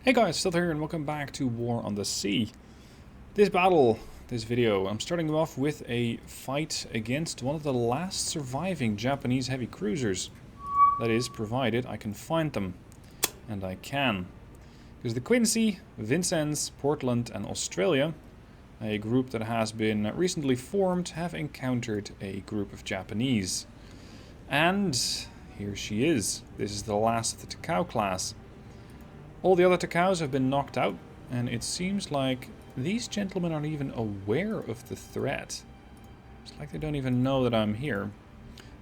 Hey guys, still here and welcome back to War on the Sea. This video, I'm starting off with a fight against one of the last surviving Japanese heavy cruisers. That is, provided I can find them. And I can. Because the Quincy, Vincennes, Portland and Australia, a group that has been recently formed, have encountered a group of Japanese. And here she is. This is the last of the Takao-class. All the other Takaos have been knocked out, and it seems like these gentlemen aren't even aware of the threat. It's like they don't even know that I'm here.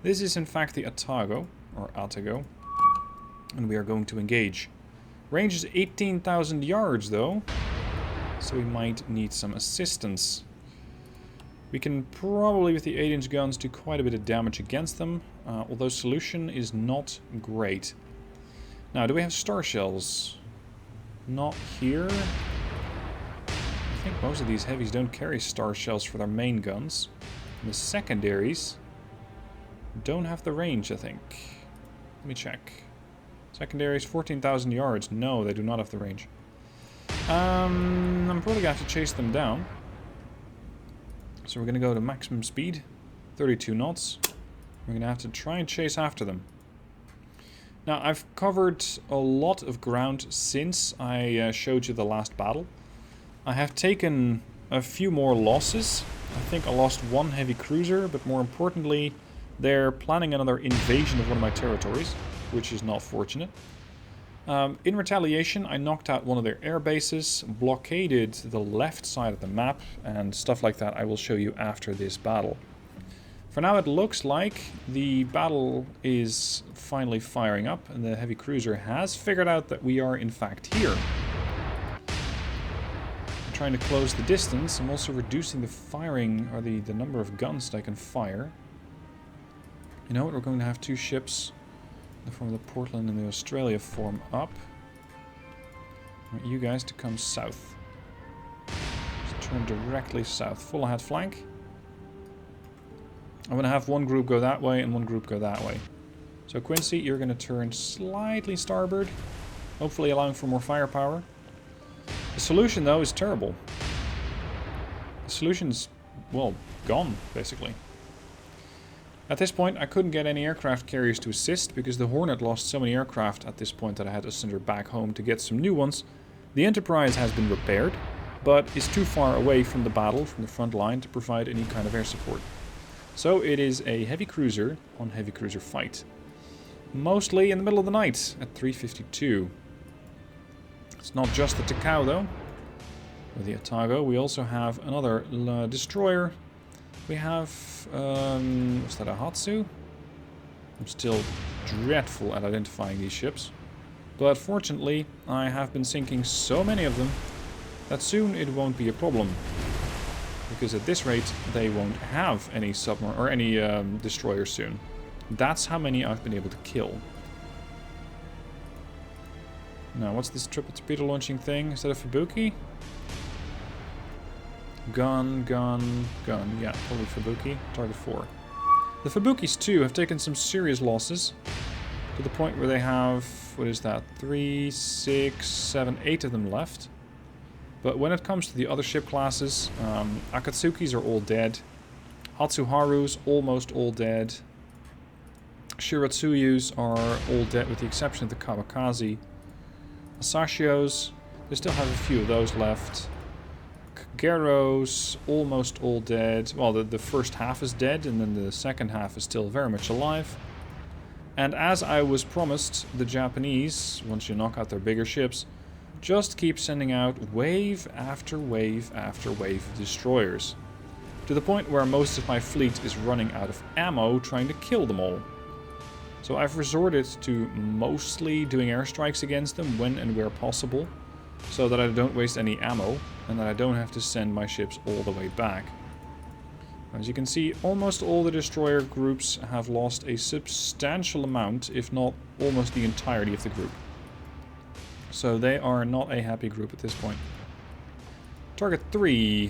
This is in fact the Atago, or Atago, and we are going to engage. Range is 18,000 yards though, so we might need some assistance. We can probably with the 8-inch guns do quite a bit of damage against them, although solution is not great. Now, do we have star shells? Not here. I think most of these heavies don't carry star shells for their main guns. And the secondaries don't have the range, I think. Let me check. Secondaries, 14,000 yards. No, they do not have the range. I'm probably going to have to chase them down. So we're going to go to maximum speed, 32 knots. We're going to have to try and chase after them. Now, I've covered a lot of ground since I showed you the last battle. I have taken a few more losses. I think I lost one heavy cruiser, but more importantly, they're planning another invasion of one of my territories, which is not fortunate. In retaliation, I knocked out one of their air bases, blockaded the left side of the map, and stuff like that I will show you after this battle. For now, it looks like the battle is finally firing up, and the heavy cruiser has figured out that we are in fact here. I'm trying to close the distance. I'm also reducing the firing, or the number of guns that I can fire. You know what? We're going to have two ships in the form of the Portland and the Australia form up. I want you guys to come south. Just turn directly south. Full ahead flank. I'm going to have one group go that way and one group go that way. So Quincy, you're going to turn slightly starboard, hopefully allowing for more firepower. The solution, though, is terrible. The solution's, well, gone, basically. At this point, I couldn't get any aircraft carriers to assist because the Hornet lost so many aircraft at this point that I had to send her back home to get some new ones. The Enterprise has been repaired, but is too far away from the battle, from the front line, to provide any kind of air support. So it is a heavy cruiser on heavy cruiser fight. Mostly in the middle of the night at 3:52. It's not just the Takao though. With the Atago, we also have another destroyer. We have, was that a Hatsu? I'm still dreadful at identifying these ships. But fortunately, I have been sinking so many of them that soon it won't be a problem. Because at this rate, they won't have any submarine or any destroyers soon. That's how many I've been able to kill. Now, what's this triple torpedo launching thing? Is that a Fubuki? Gun, gun, gun. Yeah, probably Fubuki. Target 4. The Fubukis too have taken some serious losses. To the point where they have, what is that? 3, 6, 7, 8 of them left. But when it comes to the other ship classes, Akatsukis are all dead. Hatsuharus, almost all dead. Shiratsuyus are all dead with the exception of the Kawakaze. Asashios, they still have a few of those left. Kageros, almost all dead. Well, the first half is dead, and then the second half is still very much alive. And as I was promised, the Japanese, once you knock out their bigger ships, just keep sending out wave after wave after wave of destroyers. To the point where most of my fleet is running out of ammo trying to kill them all. So I've resorted to mostly doing airstrikes against them when and where possible, so that I don't waste any ammo and that I don't have to send my ships all the way back. As you can see, almost all the destroyer groups have lost a substantial amount, if not almost the entirety of the group. So they are not a happy group at this point. Target 3.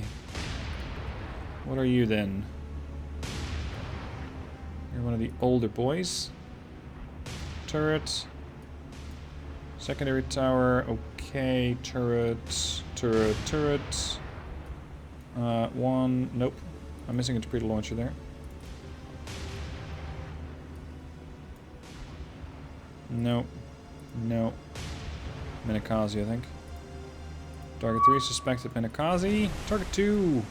What are you then? You're one of the older boys. Turret. Secondary tower, okay. Turret, turret, turret. One, nope. I'm missing a torpedo launcher there. No. No. Minakaze, I think. Target 3, suspected Minakaze. Target 2,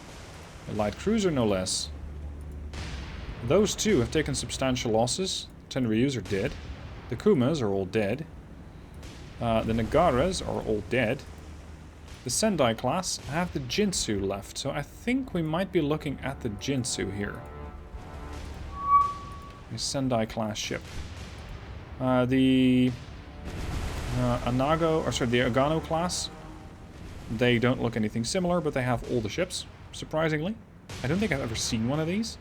a light cruiser, no less. Those two have taken substantial losses. 10 Ryus are dead. The Kumas are all dead. The Nagaras are all dead. The Sendai class have the Jinsu left, so I think we might be looking at the Jinsu here. A Sendai class ship. The Agano class, they don't look anything similar, but they have all the ships, surprisingly. I don't think I've ever seen one of these.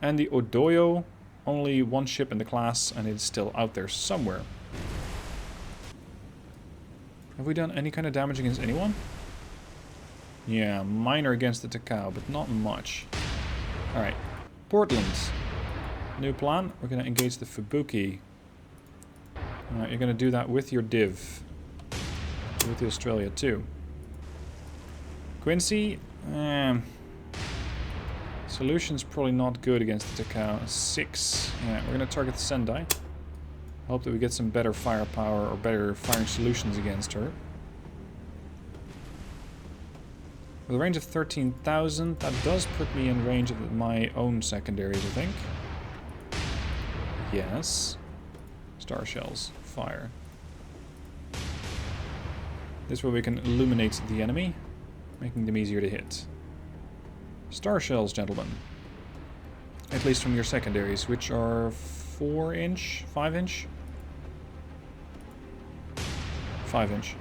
And the Odoyo, only one ship in the class, and it's still out there somewhere. Have we done any kind of damage against anyone? Yeah, minor against the Takao, but not much. Alright, Portland. New plan, we're going to engage the Fubuki. You're going to do that with your div. With the Australia too. Quincy, solution's probably not good against the Takao. 6. Yeah, we're going to target the Sendai. Hope that we get some better firepower or better firing solutions against her. With a range of 13,000, that does put me in range of my own secondaries, I think. Yes. Star shells. Fire. This way we can illuminate the enemy, making them easier to hit. Star shells, gentlemen. At least from your secondaries, which are 4-inch? 5-inch? 5-inch.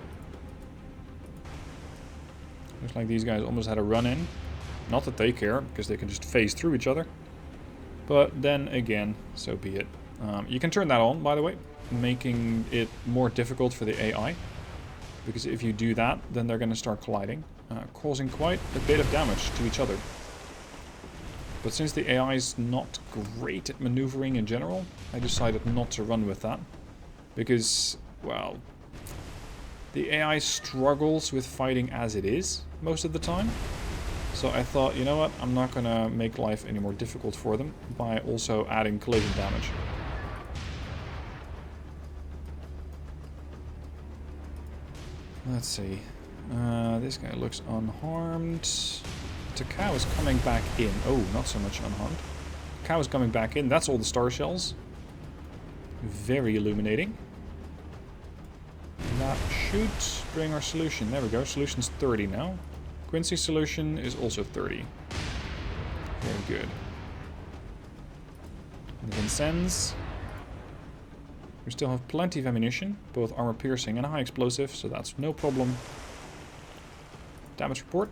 Looks like these guys almost had a run-in. Not that they care, because they can just phase through each other. But then again, so be it. You can turn that on, by the way, making it more difficult for the AI. Because if you do that, then they're going to start colliding, causing quite a bit of damage to each other. But since the AI is not great at maneuvering in general, I decided not to run with that. Because, well, the AI struggles with fighting as it is most of the time. So I thought, you know what, I'm not going to make life any more difficult for them by also adding collision damage. Let's see. This guy looks unharmed. Takao is coming back in. Oh, not so much unharmed. Takao is coming back in. That's all the star shells. Very illuminating. That should bring our solution. There we go. Solution's 30 now. Quincy's solution is also 30. Very good. The Vincennes. We still have plenty of ammunition, both armor piercing and high explosive, so that's no problem. Damage report.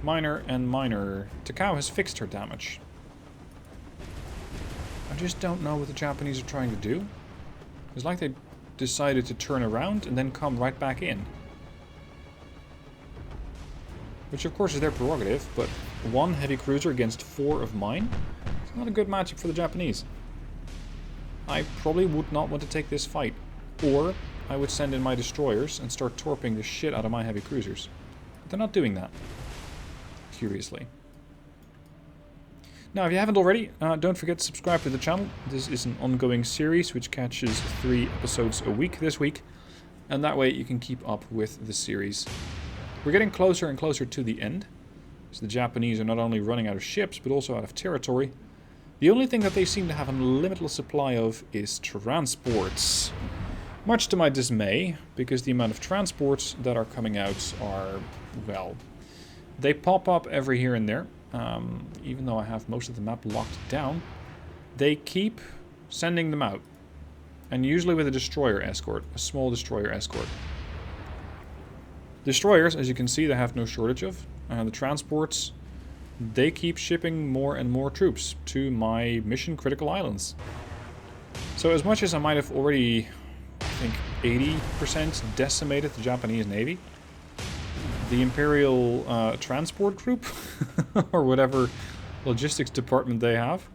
Minor and minor. Takao has fixed her damage. I just don't know what the Japanese are trying to do. It's like they decided to turn around and then come right back in. Which of course is their prerogative, but 1 heavy cruiser against 4 of mine? It's not a good matchup for the Japanese. I probably would not want to take this fight. Or I would send in my destroyers and start torping the shit out of my heavy cruisers. But they're not doing that. Curiously. Now, if you haven't already, don't forget to subscribe to the channel. This is an ongoing series which catches 3 episodes a week this week. And that way you can keep up with the series. We're getting closer and closer to the end. So the Japanese are not only running out of ships, but also out of territory. The only thing that they seem to have a limitless supply of is transports. Much to my dismay, because the amount of transports that are coming out are, well, they pop up every here and there. Even though I have most of the map locked down, they keep sending them out. And usually with a destroyer escort, a small destroyer escort. Destroyers, as you can see, they have no shortage of. The transports, they keep shipping more and more troops to my mission critical islands. So as much as I might have already, I think, 80% decimated the Japanese Navy, the Imperial Transport Group, or whatever logistics department they have,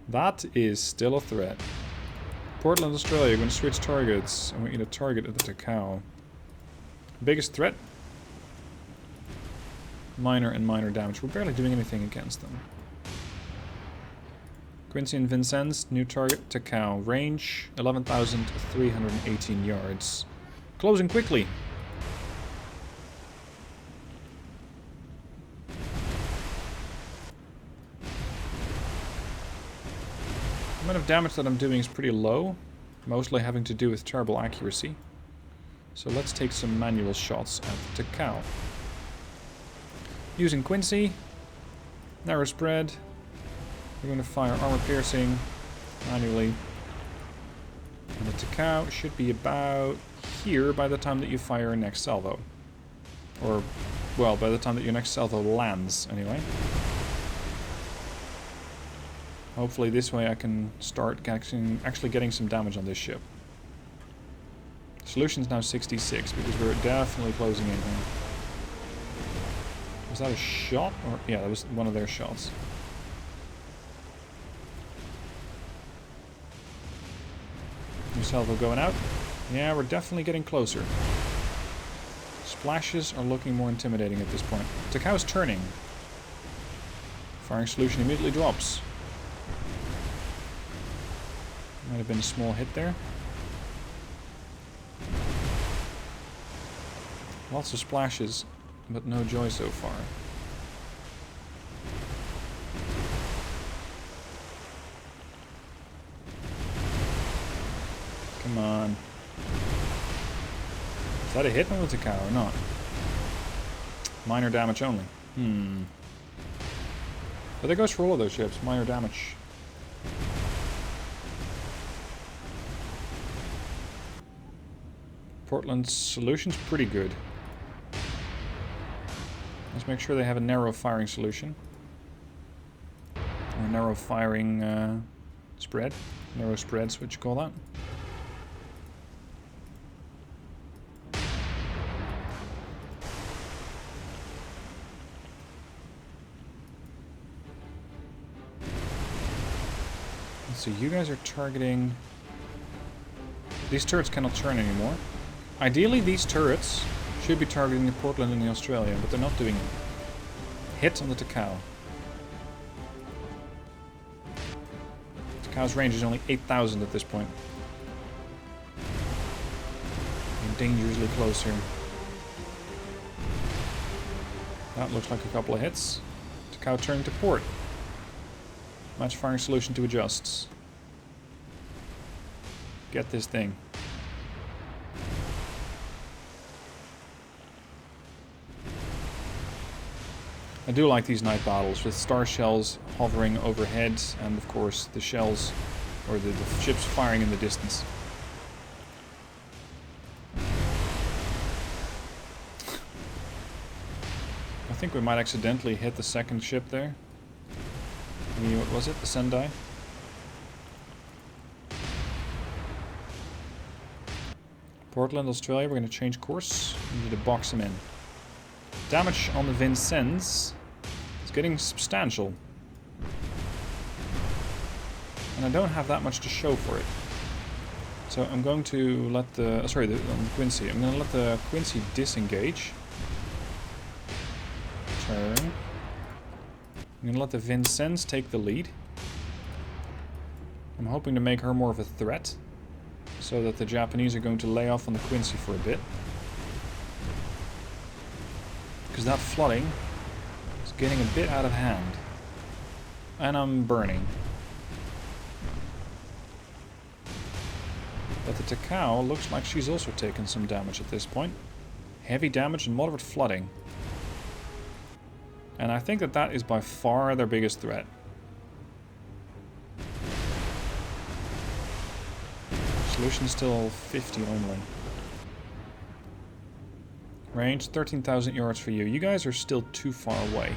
that is still a threat. Portland, Australia, going to switch targets. I want you to target at the Takao. Biggest threat? Minor and minor damage. We're barely doing anything against them. Quincy and Vincennes, new target, Takao. Range, 11,318 yards. Closing quickly. The amount of damage that I'm doing is pretty low. Mostly having to do with terrible accuracy. So let's take some manual shots at the Takao. Using Quincy. Narrow spread. We're going to fire armor piercing manually. And the Takao should be about here by the time that you fire your next salvo. Or, well, by the time that your next salvo lands, anyway. Hopefully this way I can start actually getting some damage on this ship. Solution's now 66 because we're definitely closing in here. Was that a shot? Or yeah, that was one of their shots. New salvo going out. Yeah, we're definitely getting closer. Splashes are looking more intimidating at this point. Takao's turning. Firing solution immediately drops. Might have been a small hit there. Lots of splashes, but no joy so far. Come on. Is that a hit on the Takao or not? Minor damage only. But that goes for all of those ships. Minor damage. Portland's solution's pretty good. Let's make sure they have a narrow firing solution. Or narrow firing spread. Narrow spread's what you call that. So you guys are targeting... These turrets cannot turn anymore. Ideally, these turrets should be targeting the Portland and the Australia, but they're not doing it. Hit on the Takao. Takao's range is only 8,000 at this point. Getting dangerously close here. That looks like a couple of hits. Takao turning to port. Match firing solution to adjust. Get this thing. I do like these night battles with star shells hovering overhead and of course the shells or the ships firing in the distance. I think we might accidentally hit the second ship there. What was it? The Sendai? Portland, Australia, we're going to change course. We need to box him in. Damage on the Vincennes is getting substantial. And I don't have that much to show for it. So I'm going to let the... on the Quincy. I'm going to let the Quincy disengage. Turn. I'm going to let the Vincennes take the lead. I'm hoping to make her more of a threat. So that the Japanese are going to lay off on the Quincy for a bit. Because that flooding is getting a bit out of hand. And I'm burning. But the Takao looks like she's also taken some damage at this point. Heavy damage and moderate flooding. And I think that that is by far their biggest threat. Solution still 50 only. Range 13,000 yards for you. You guys are still too far away.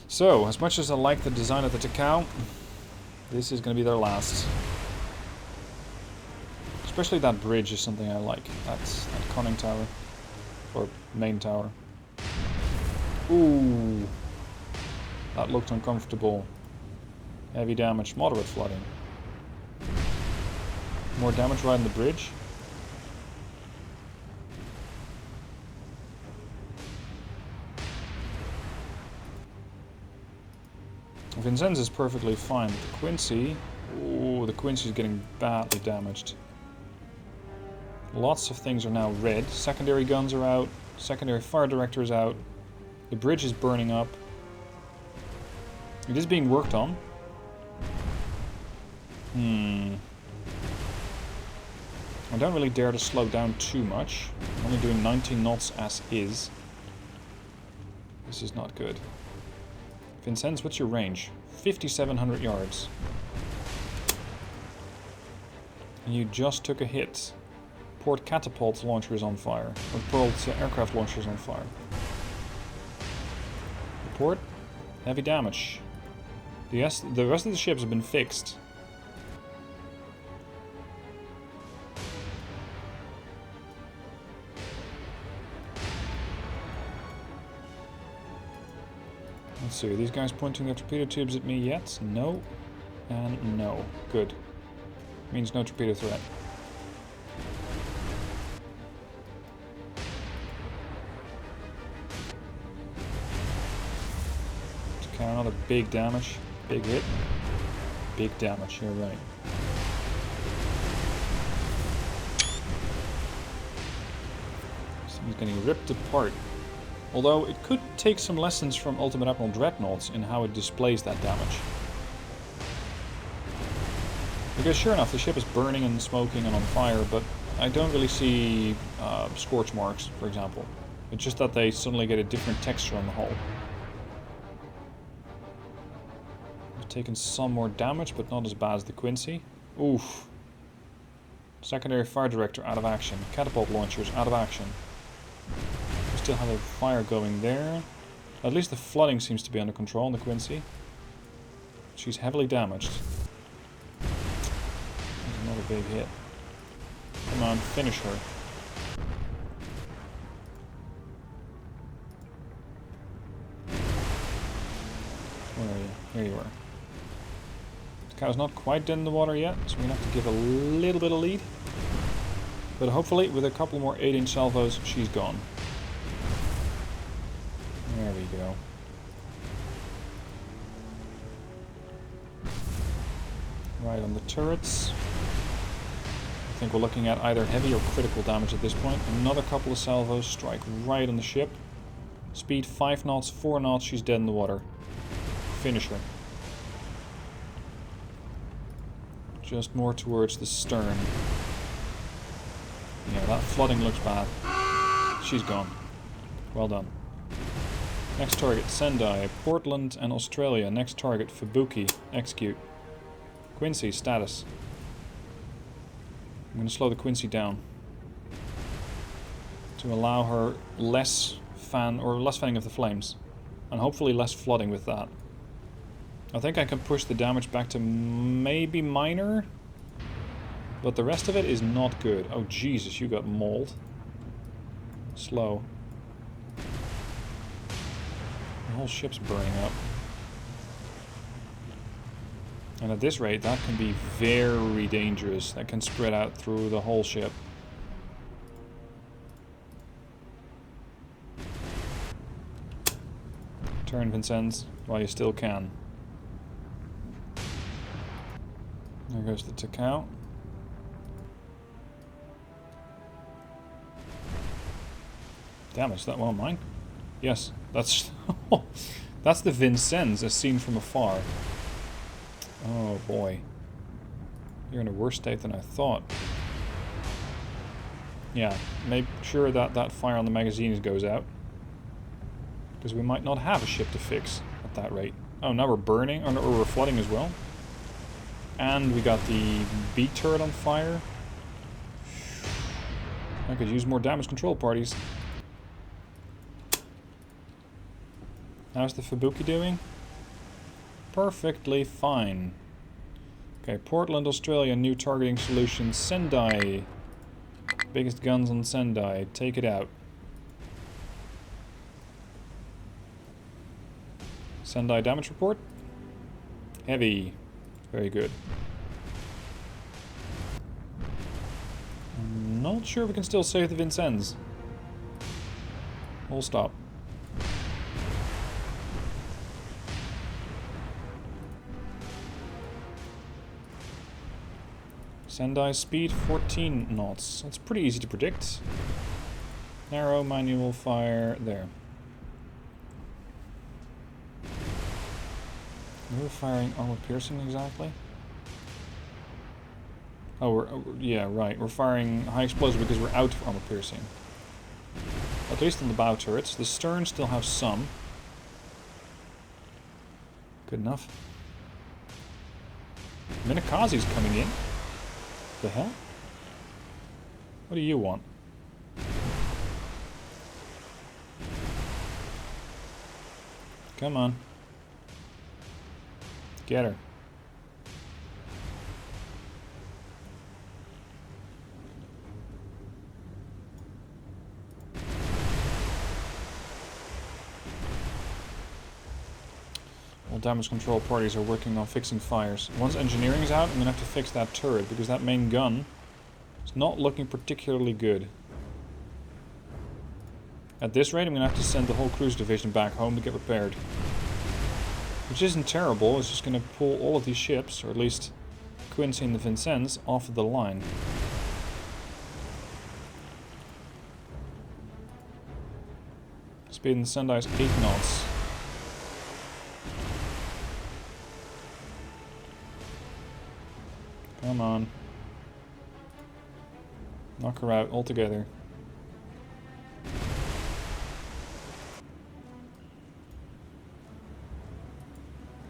So, as much as I like the design of the Takao, this is going to be their last. Especially that bridge is something I like. That's that conning tower. Or main tower. Ooh. That looked uncomfortable. Heavy damage, moderate flooding. More damage right on the bridge. Vincennes is perfectly fine, but the Quincy... Ooh, the Quincy is getting badly damaged. Lots of things are now red. Secondary guns are out. Secondary fire director is out. The bridge is burning up. It is being worked on. I don't really dare to slow down too much. I'm only doing 19 knots as is. This is not good. Vincennes, what's your range? 5,700 yards. And you just took a hit. Port catapult launcher is on fire. Or port aircraft launcher is on fire. Port, heavy damage. The rest of the ships have been fixed. Let's see, are these guys pointing their torpedo tubes at me yet? No. And no. Good. Means no torpedo threat. Okay, another big damage. Big hit. Big damage, you're right. So he's getting ripped apart. Although it could take some lessons from Ultimate Admiral Dreadnoughts in how it displays that damage. Because sure enough, the ship is burning and smoking and on fire, but I don't really see scorch marks, for example. It's just that they suddenly get a different texture on the hull. I've taken some more damage, but not as bad as the Quincy. Oof. Secondary fire director out of action. Catapult launchers out of action. We still have a fire going there. At least the flooding seems to be under control on the Quincy. She's heavily damaged. There's another big hit. Come on, finish her. Where are you? Here you are. Takao's not quite dead in the water yet, so we're going to have to give a little bit of lead. But hopefully, with a couple more 8-inch salvos, she's gone. There we go. Right on the turrets. I think we're looking at either heavy or critical damage at this point. Another couple of salvos strike right on the ship. Speed 5 knots, 4 knots, she's dead in the water. Finish her. Just more towards the stern. Yeah, that flooding looks bad. She's gone. Well done. Next target, Sendai, Portland and Australia. Next target, Fubuki. Execute. Quincy, status. I'm going to slow the Quincy down to allow her less fanning of the flames, and hopefully less flooding with that. I think I can push the damage back to maybe minor, but the rest of it is not good. Oh Jesus, you got mauled. Slow. The whole ship's burning up. And at this rate, that can be very dangerous. That can spread out through the whole ship. Turn, Vincennes, while you still can. There goes the Takao. Damn, is that one of mine? Yes, that's that's the Vincennes as seen from afar. Oh boy. You're in a worse state than I thought. Yeah, make sure that that fire on the magazines goes out. Because we might not have a ship to fix at that rate. Oh, now we're burning, or we're flooding as well. And we got the B turret on fire. I could use more damage control parties. How's the Fubuki doing? Perfectly fine. Okay, Portland, Australia, new targeting solution. Sendai. Biggest guns on Sendai. Take it out. Sendai damage report. Heavy. Very good. I'm not sure if we can still save the Vincennes. We'll stop. Sendai speed 14 knots. That's pretty easy to predict. Narrow manual fire there. We're firing armor piercing exactly. Oh, yeah, right. We're firing high explosive because we're out of armor piercing. At least on the bow turrets. The stern still have some. Good enough. Minakaze's coming in. The hell? What do you want? Come on. Get her. All damage control parties are working on fixing fires. Once engineering is out, I'm gonna have to fix that turret because that main gun is not looking particularly good. At this rate, I'm gonna have to send the whole cruise division back home to get repaired. Which isn't terrible, it's just gonna pull all of these ships, or at least Quincy and the Vincennes, off of the line. Speed in the Sendai is 8 knots. Come on. Knock her out altogether.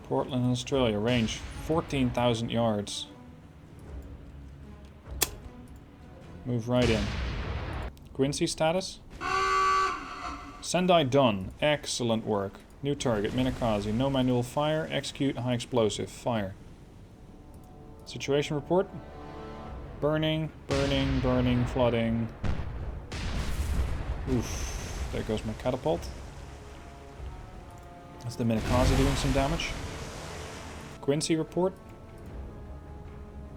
Portland, Australia. Range 14,000 yards. Move right in. Quincy status? Sendai done. Excellent work. New target. Minakaze. No manual fire. Execute high explosive. Fire. Situation report. Burning, burning, burning, flooding. Oof. There goes my catapult. That's the Minakaze doing some damage. Quincy report.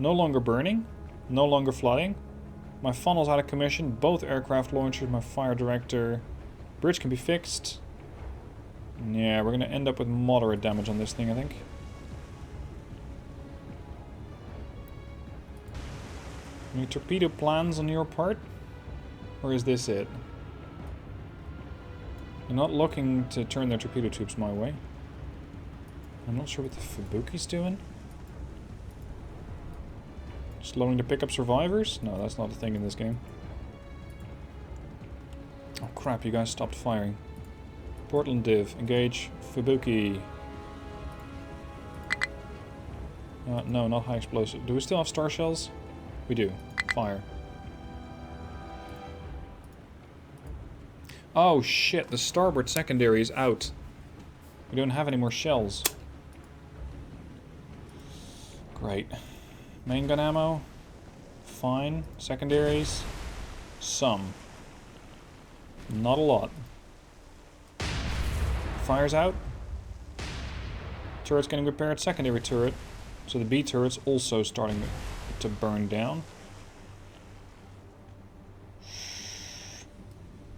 No longer burning. No longer flooding. My funnel's out of commission. Both aircraft launchers, my fire director. Bridge can be fixed. Yeah, we're going to end up with moderate damage on this thing, I think. Any torpedo plans on your part? Or is this it? They're not looking to turn their torpedo tubes my way. I'm not sure what the Fubuki's doing. Slowing to pick up survivors? No, that's not a thing in this game. Oh crap, you guys stopped firing. Portland Div, engage Fubuki. No, not high explosive. Do we still have star shells? We do. Fire. Oh shit, the starboard secondary is out. We don't have any more shells. Great. Main gun ammo. Fine. Secondaries. Some. Not a lot. Fire's out. Turret's getting repaired. Secondary turret. So the B turret's also starting to burn down.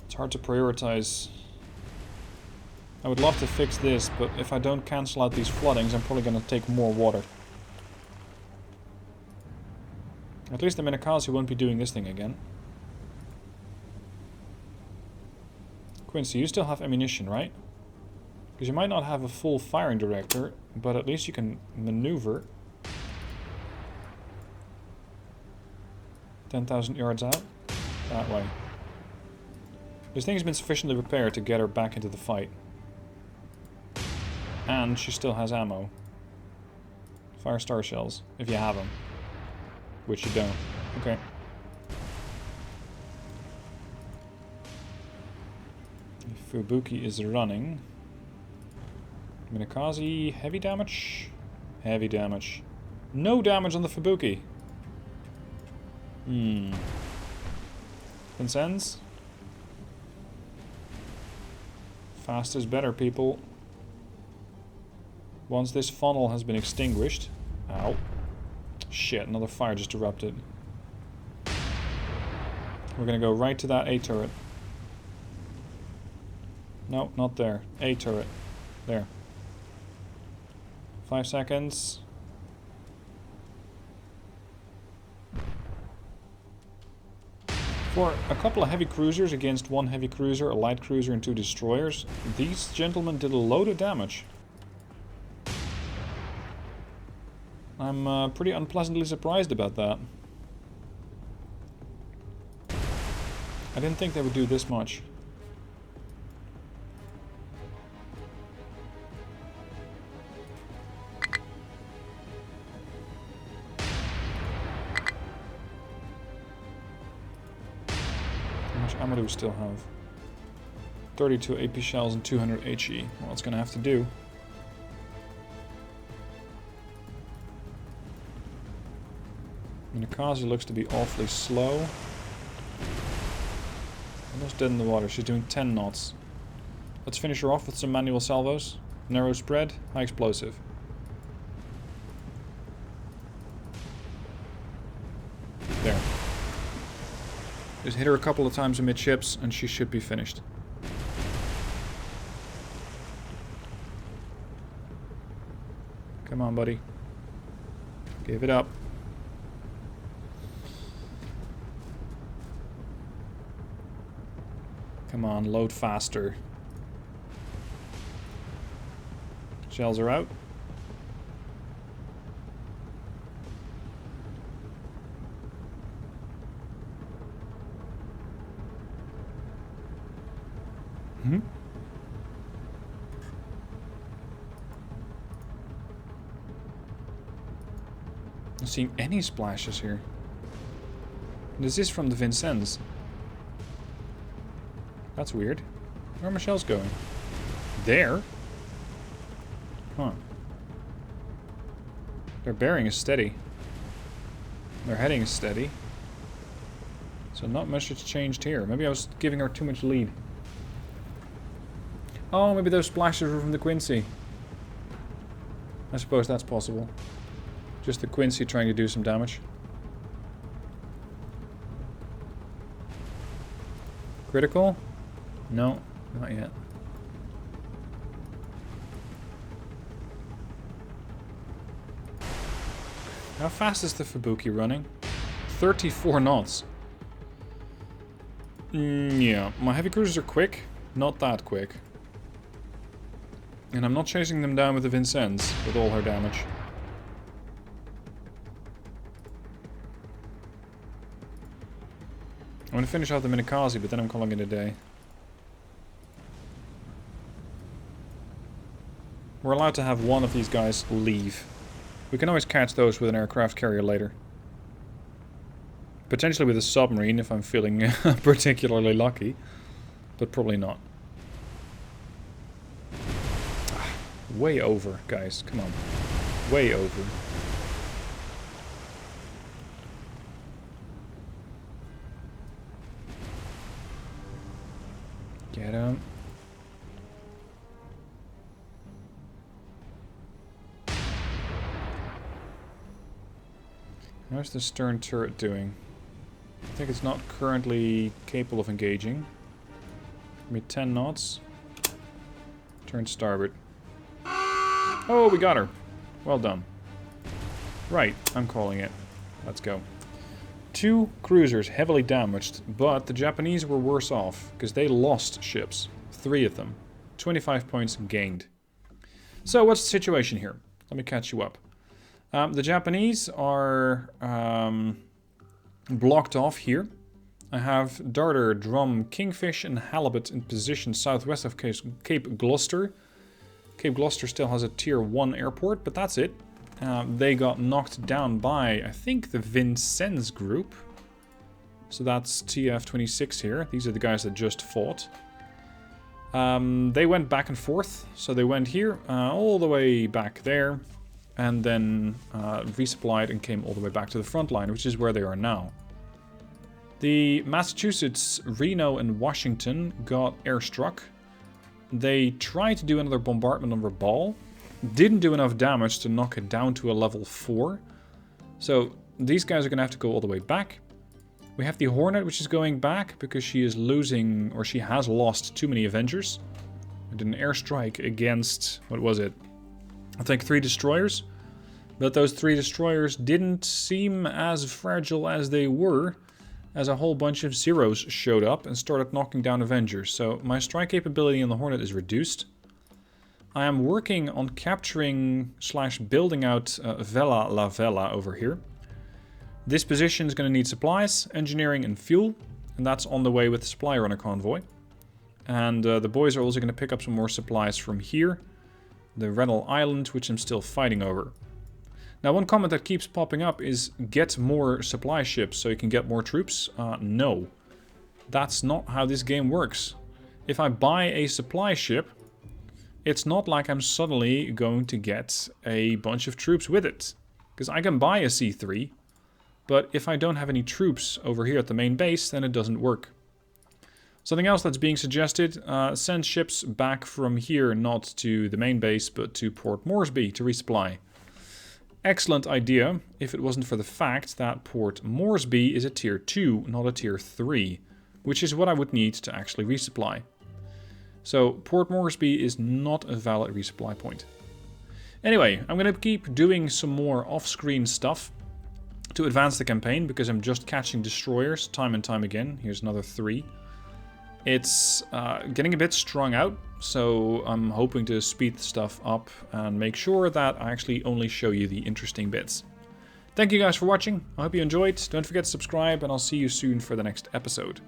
It's hard to prioritize. I would love to fix this, but if I don't cancel out these floodings, I'm probably going to take more water. At least the Minakaze won't be doing this thing again. Quincy, you still have ammunition, right? Because you might not have a full firing director, but at least you can maneuver. 10,000 yards out. That way. This thing has been sufficiently repaired to get her back into the fight. And she still has ammo. Fire star shells, if you have them. Which you don't. Okay. Fubuki is running. Minakaze, heavy damage? Heavy damage. No damage on the Fubuki. Vincennes? Fast is better, people. Once this funnel has been extinguished... Ow. Shit, another fire just erupted. We're gonna go right to that A turret. No, not there. A turret. There. 5 seconds. For a couple of heavy cruisers against 1 heavy cruiser, a light cruiser and 2 destroyers, these gentlemen did a load of damage. I'm pretty unpleasantly surprised about that. I didn't think they would do this much. How much ammo do we still have? 32 AP shells and 200 HE. Well, it's gonna have to do. Nakazi looks to be awfully slow. Almost dead in the water. She's doing 10 knots. Let's finish her off with some manual salvos. Narrow spread, high explosive. There. Just hit her a couple of times amidships and she should be finished. Come on, buddy. Give it up. Come on, load faster. Shells are out. Not seeing any splashes here. This is from the Vincennes. That's weird. Where are my shells going? There? Huh. Their bearing is steady. Their heading is steady. So not much has changed here. Maybe I was giving her too much lead. Oh, maybe those splashes were from the Quincy. I suppose that's possible. Just the Quincy trying to do some damage. Critical? No, not yet. How fast is the Fubuki running? 34 knots. Yeah, my heavy cruisers are quick. Not that quick. And I'm not chasing them down with the Vincennes with all her damage. I'm going to finish out the Minakazi, but then I'm calling it a day. We're allowed to have one of these guys leave. We can always catch those with an aircraft carrier later. Potentially with a submarine if I'm feeling particularly lucky. But probably not. Way over, guys. Come on. Way over. Get him. How's the stern turret doing? I think it's not currently capable of engaging. Give me 10 knots. Turn starboard. Oh, we got her. Well done. Right, I'm calling it. Let's go. 2 cruisers heavily damaged, but the Japanese were worse off, because they lost ships. 3 of them. 25 points gained. So, what's the situation here? Let me catch you up. The Japanese are blocked off here. I have Darter, Drum, Kingfish and Halibut in position southwest of Cape Gloucester. Cape Gloucester still has a tier 1 airport, but that's it. They got knocked down by, I think, the Vincennes group. So that's TF-26 here. These are the guys that just fought. They went back and forth. So they went here, all the way back there. And then resupplied and came all the way back to the front line, which is where they are now. The Massachusetts, Reno, and Washington got airstruck. They tried to do another bombardment on Braugh, didn't do enough damage to knock it down to a level 4. So these guys are going to have to go all the way back. We have the Hornet, which is going back because she is losing, or she has lost too many Avengers. We did an airstrike against, what was it? I think 3 destroyers. But those 3 destroyers didn't seem as fragile as they were, as a whole bunch of Zeros showed up and started knocking down Avengers. So my strike capability in the Hornet is reduced. I am working on capturing / building out Vela La Vela over here. This position is going to need supplies, engineering and fuel. And that's on the way with the supply runner convoy. And the boys are also going to pick up some more supplies from here. The Renal Island, which I'm still fighting over. Now, one comment that keeps popping up is get more supply ships so you can get more troops. No. That's not how this game works. If I buy a supply ship, it's not like I'm suddenly going to get a bunch of troops with it. Because I can buy a C3, but if I don't have any troops over here at the main base, then it doesn't work. Something else that's being suggested, send ships back from here, not to the main base, but to Port Moresby to resupply. Excellent idea, if it wasn't for the fact that Port Moresby is a tier 2, not a tier 3, which is what I would need to actually resupply. So Port Moresby is not a valid resupply point. Anyway, I'm going to keep doing some more off-screen stuff to advance the campaign, because I'm just catching destroyers time and time again. Here's another 3. It's getting a bit strung out, so I'm hoping to speed stuff up and make sure that I actually only show you the interesting bits. Thank you guys for watching. I hope you enjoyed. Don't forget to subscribe, and I'll see you soon for the next episode.